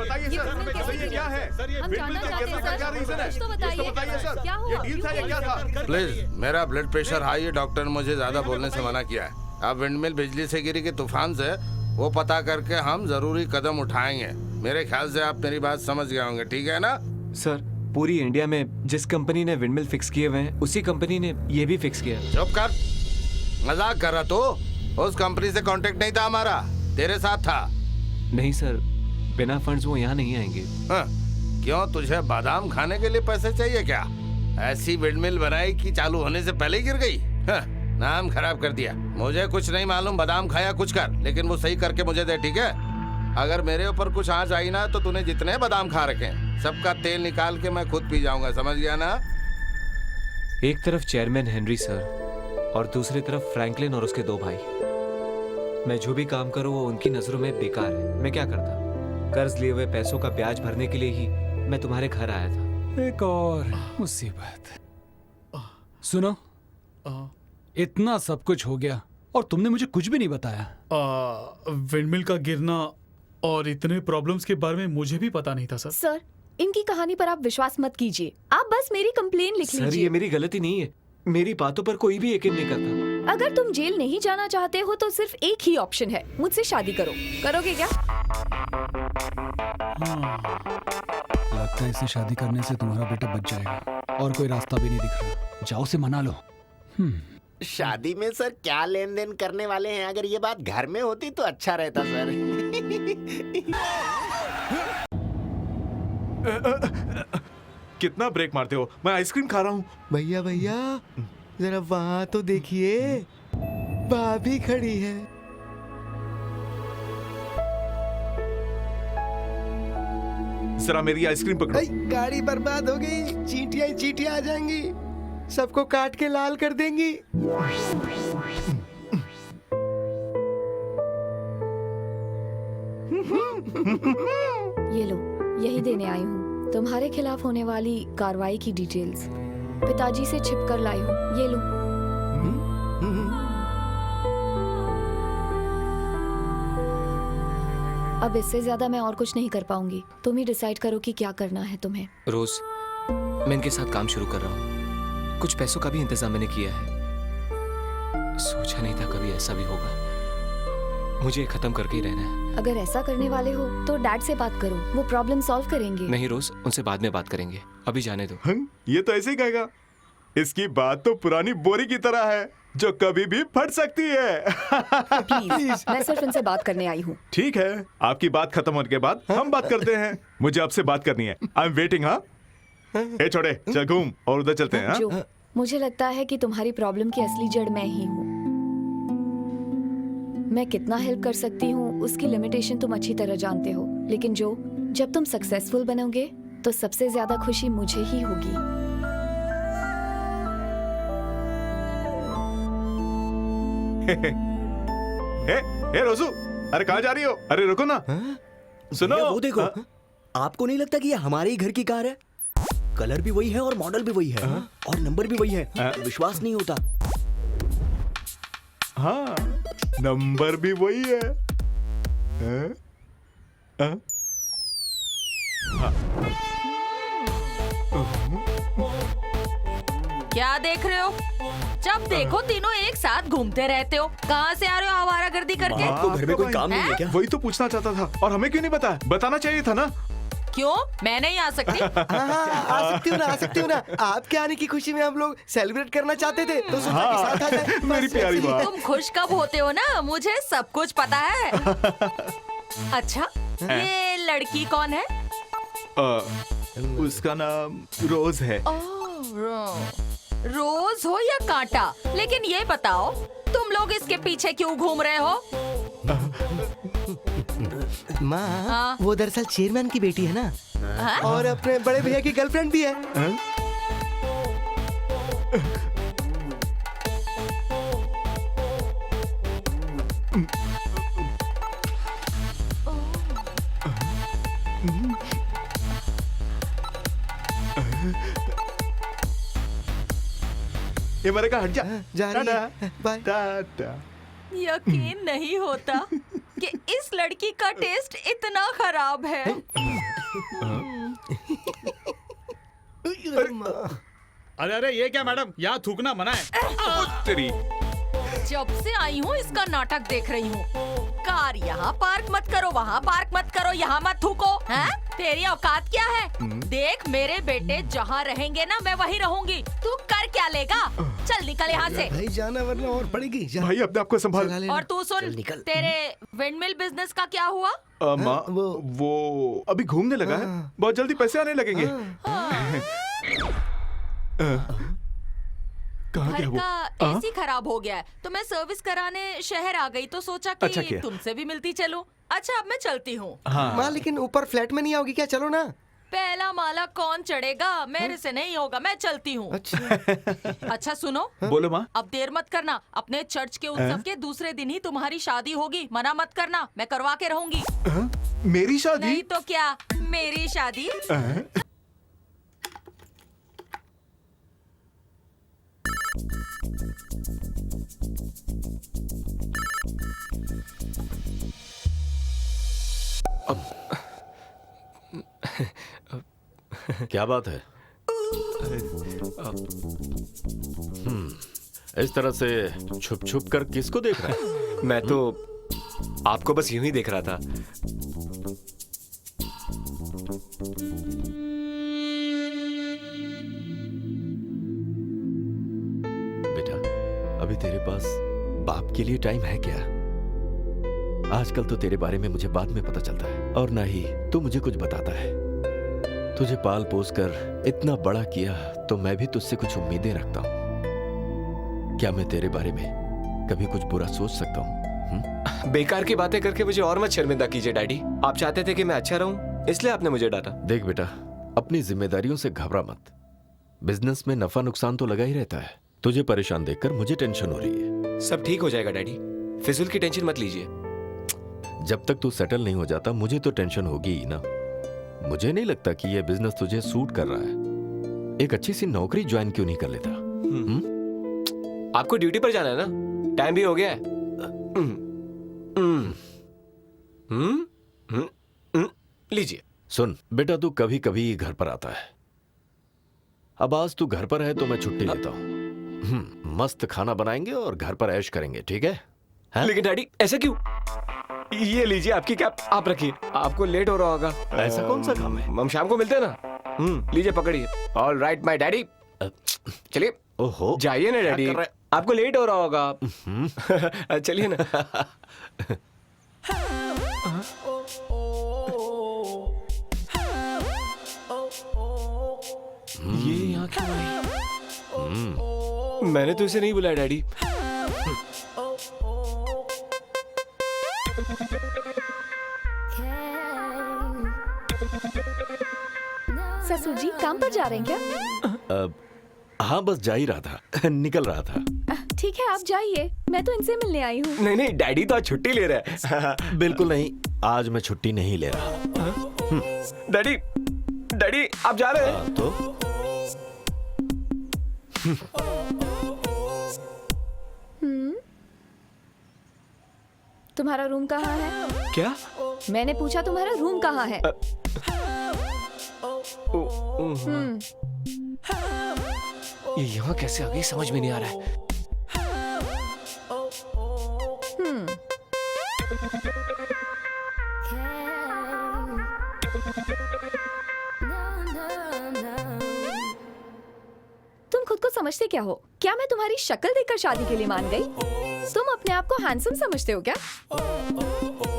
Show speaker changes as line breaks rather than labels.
बताइए सर, ये क्या है?
हम जानना चाहते हैं
क्या रीजन है?
कुछ तो बताइए
सर,
क्या हुआ?
ये डील था या क्या था?
प्लीज, मेरा ब्लड प्रेशर हाई है, डॉक्टर ने मुझे ज्यादा बोलने से मना किया है। अब विंडमिल बिजली से गिरी के तूफान से वो पता करके हम जरूरी कदम उठाएंगे। मेरे ख्याल से आप मेरी बात समझ गए होंगे, ठीक है ना?
सर, पूरी इंडिया में जिस कंपनी ने विंडमिल फिक्स किए हुए हैं उसी कंपनी ने ये भी फिक्स किया।
चुप कर, मजाक कर रहा तो? उस कंपनी से कांटेक्ट नहीं था हमारा, तेरे साथ था।
नहीं सर, बिना फंड्स वो यहाँ नहीं आएंगे।
हाँ, क्यों, तुझे बादाम खाने के लिए पैसे चाहिए क्या? ऐसी विंडमिल बनाई कि चालू होने से पहले ही गिर गई। हाँ, नाम खराब कर दिया। मुझे कुछ नहीं मालूम, बादाम खाया कुछ कर, लेकिन वो सही करके मुझे दे, ठीक है? अगर मेरे ऊपर कुछ आँच आई ना तो तूने जितने बादाम खा रखे हैं सबका तेल निकाल के मैं खुद पी जाऊंगा, समझ गया ना?
एक तरफ चेयरमैन हेनरी सर और दूसरी तरफ फ्रैंकलिन और उसके 2 भाई। मैं जो भी काम करूं वो उनकी नजरों में बेकार है। मैं क्या करता? कर्ज लिए हुए पैसों का ब्याज भरने के लिए ही मैं तुम्हारे घर आया था।
एक और मुसीबत। सुनो, इतना सब कुछ हो गया और तुमने मुझे कुछ भी नहीं बताया।
विंडमिल का गिरना और इतने प्रॉब्लम्स के बारे में मुझे भी पता नहीं था सर।
सर, इनकी कहानी पर आप विश्वास मत कीजिए। आप बस मेरी कंप्लेन लिख
सर,
लीजिए।
ये मेरी गलती नहीं है। मेरी बातों पर कोई भी यकीन नहीं करता।
अगर तुम जेल नहीं जाना चाहते हो तो सिर्फ एक ही ऑप्शन है, मुझसे शादी करो। करोगे क्या?
लगता है इसे शादी करने से तुम्हारा बेटा बच जाएगा और कोई रास्ता भी नहीं दिख रहा। जाओ से मना लो।
शादी में सर क्या लेन देन करने वाले हैं? अगर ये बात घर में होती तो अच्छा रहता सर।
कितना ब्रेक मारते हो? मैं आइसक्रीम खा रहा हूँ।
भैया भैया जरा वहाँ तो देखिए, भाभी खड़ी है।
जरा मेरी आइसक्रीम पकड़ो।
गाड़ी बर्बाद हो गई, चींटियां ही चींटियां आ जाएंगी, सबको काट के लाल कर देंगी।
ये लो, यही देने आई हूँ तुम्हारे खिलाफ होने वाली कार्रवाई की डिटेल्स। पिताजी से छिप कर लाई हूँ, ये लो। अब इससे ज्यादा मैं और कुछ नहीं कर पाऊंगी। तुम ही डिसाइड करो कि क्या करना है तुम्हें।
रोज, मैं इनके साथ काम शुरू कर रहा हूँ। कुछ पैसों का भी इंतजाम मैंने किया है। सोचा नहीं था कभी ऐसा भी होगा। मुझे खत्म करके ही रहना है।
अगर ऐसा करने वाले हो तो डैड से बात करो, वो प्रॉब्लम सॉल्व करेंगे।
नहीं रोज, उनसे बाद में बात करेंगे, अभी जाने दो।
ये तो ऐसे ही कहेगा। इसकी बात तो पुरानी बोरी की तरह है जो कभी भी फट सकती है।
प्लीज, मैं सिर्फ उनसे बात करने आई हूँ।
ठीक है, आपकी बात खत्म होने के बाद हम बात करते हैं। मुझे आपसे बात करनी है। I am waiting. हाँ, ए छोड़े, चल घूम और उधर चलते हैं।
जो, मुझे लगता है कि तुम्हारी प्रॉब्लम की असली जड़ मैं ही हूँ। मैं कितना हेल्प कर सकती हूँ उसकी लिमिटेशन तुम अच्छी तरह जानते हो, लेकिन जो, जब तुम सक्सेसफुल बनोगे तो सबसे ज्यादा खुशी मुझे ही होगी।
हे रोजू, अरे कहाँ जा रही हो? अरे रुको ना। सुनो,
वो देखो, आपको नहीं लगता कि ये हमारे ही घर की कार है? कलर भी वही है और मॉडल भी वही है और नंबर भी वही है। विश्वास नहीं होता।
हाँ, नंबर भी वही है।
क्या देख रहे हो? जब देखो तीनों एक साथ घूमते रहते हो। कहाँ से आ रहे हो आवारागर्दी करके?
आपको घर में कोई काम नहीं है क्या?
वही तो पूछना चाहता था, और हमें क्यों नहीं बताया? बताना चाहिए था ना।
क्यों, मैं नहीं आ सकती?
आ सकती हूँ ना। आपके आने की खुशी में हम लोग सेलिब्रेट करना चाहते थे, तो सोचा कि साथ आ जाए।
मेरी प्यारी बात।
तुम खुश कब होते हो ना, मुझे सब कुछ पता है। अच्छा, ये लड़की कौन है?
उसका नाम रोज है।
रोज हो या कांटा, लेकिन ये बताओ तुम लोग इसके पीछे क्यों घूम रहे हो?
माँ, वो दरअसल चेयरमैन की बेटी है ना, और अपने बड़े भैया की गर्लफ्रेंड भी है।
ये मेरे का हट जा।
जा रही है। बाय।
टाटा।
यकीन नहीं होता कि इस लड़की का टेस्ट इतना खराब खराब है।
अरे अरे ये क्या मैडम, यहाँ थूकना मना है।
तेरी
जब से आई हूँ इसका नाटक देख रही हूँ। कार यहाँ पार्क मत करो, वहाँ पार्क मत करो, यहाँ मत थूको। हैं? तेरी औकात क्या है? देख मेरे बेटे जहाँ रहेंगे ना मैं वहीं रहूंगी। तू कर क्या लेगा? चल निकल यहाँ से।
भाई जाना वरना और पड़ेगी। जा।
भाई अपने आप को संभाल।
चला लेना।
और तू सुन,
निकल।
तेरे विंडमिल बिजनेस का क्या हुआ?
माँ वो अभी घूमने लगा है, बहुत जल्दी पैसे आने लगेंगे। कहाँ
घर
गया वो?
का एसी खराब हो गया है तो मैं सर्विस कराने शहर आ गई तो सोचा कि
अच्छा किया।
तुमसे भी मिलती चलूं। अच्छा अब मैं चलती हूँ।
माँ लेकिन ऊपर फ्लैट में नहीं आओगी क्या? चलो ना।
पहला माला कौन चढ़ेगा? मेरे से नहीं होगा, मैं चलती हूँ।
अच्छा।
अच्छा सुनो,
बोलो माँ।
अब देर मत करना। अपने चर्च के उत्सव के दूसरे दिन ही तुम्हारी शादी होगी। मना मत करना, मैं करवा के रहूंगी।
मेरी शादी?
नहीं तो क्या, मेरी शादी।
क्या बात है? इस तरह से छुप छुप कर किसको देख रहा है?
मैं तो आपको बस यूं ही देख रहा था।
बेटा, अभी तेरे पास बाप के लिए टाइम है क्या? आजकल तो तेरे बारे में मुझे बाद में पता चलता है और ना ही तू मुझे कुछ बताता है। तुझे पाल पोस कर इतना बड़ा किया तो मैं भी तुझसे कुछ उम्मीदें रखता हूँ। क्या मैं तेरे बारे में कभी कुछ बुरा सोच सकता हूँ?
बेकार की बातें करके मुझे और मत शर्मिंदा कीजिए डैडी। आप चाहते थे कि मैं अच्छा रहूं, इसलिए आपने मुझे डांटा।
देख बेटा, अपनी जिम्मेदारियों से घबरा मत। बिजनेस में नफा नुकसान तो लगा ही रहता है। तुझे परेशान देखकर मुझे टेंशन हो रही है।
सब ठीक हो जाएगा डैडी, फिजूल की टेंशन मत लीजिए।
जब तक तू सेटल नहीं हो जाता मुझे तो टेंशन होगी ही ना। मुझे नहीं लगता कि यह बिजनेस तुझे सूट कर रहा है। एक अच्छी सी नौकरी ज्वाइन क्यों नहीं कर लेता?
आपको ड्यूटी पर जाना है ना, टाइम भी हो गया है। लीजिए।
सुन बेटा, तू कभी कभी घर पर आता है। अब आज तू घर पर है तो मैं छुट्टी लेता हूँ। मस्त खाना बनाएंगे और घर पर ऐश करेंगे, ठीक है? हाँ?
लेकिन डैडी ऐसा क्यों? ये लीजिए आपकी कैप, आप रखिए। आपको लेट हो रहा होगा।
ऐसा कौन सा काम है?
हम शाम को मिलते हैं ना। लीजिए पकड़िए। All right my daddy. चलिए।
ओहो,
जाइए ना डैडी, आपको लेट हो रहा होगा। चलिए ना। ये यहाँ क्यों आई? मैंने तो इसे नहीं बुलाया डैडी।
ससुर जी काम पर जा रहे हैं क्या?
हाँ बस जा ही रहा था, निकल रहा था।
ठीक है आप जाइए, मैं तो इनसे मिलने आई हूँ।
नहीं नहीं, डैडी तो आज छुट्टी ले रहा है।
बिल्कुल नहीं, आज मैं छुट्टी नहीं ले रहा।
डैडी, डैडी आप जा रहे हैं?
तो
तुम्हारा रूम कहाँ है?
क्या?
मैंने पूछा तुम्हारा रूम कहाँ है?
ये यहाँ कैसे आ गई समझ में नहीं आ रहा है।
तुम खुद को समझते क्या हो? क्या मैं तुम्हारी शक्ल देखकर शादी के लिए मान गई? तुम अपने आप को हैंडसम समझते हो क्या?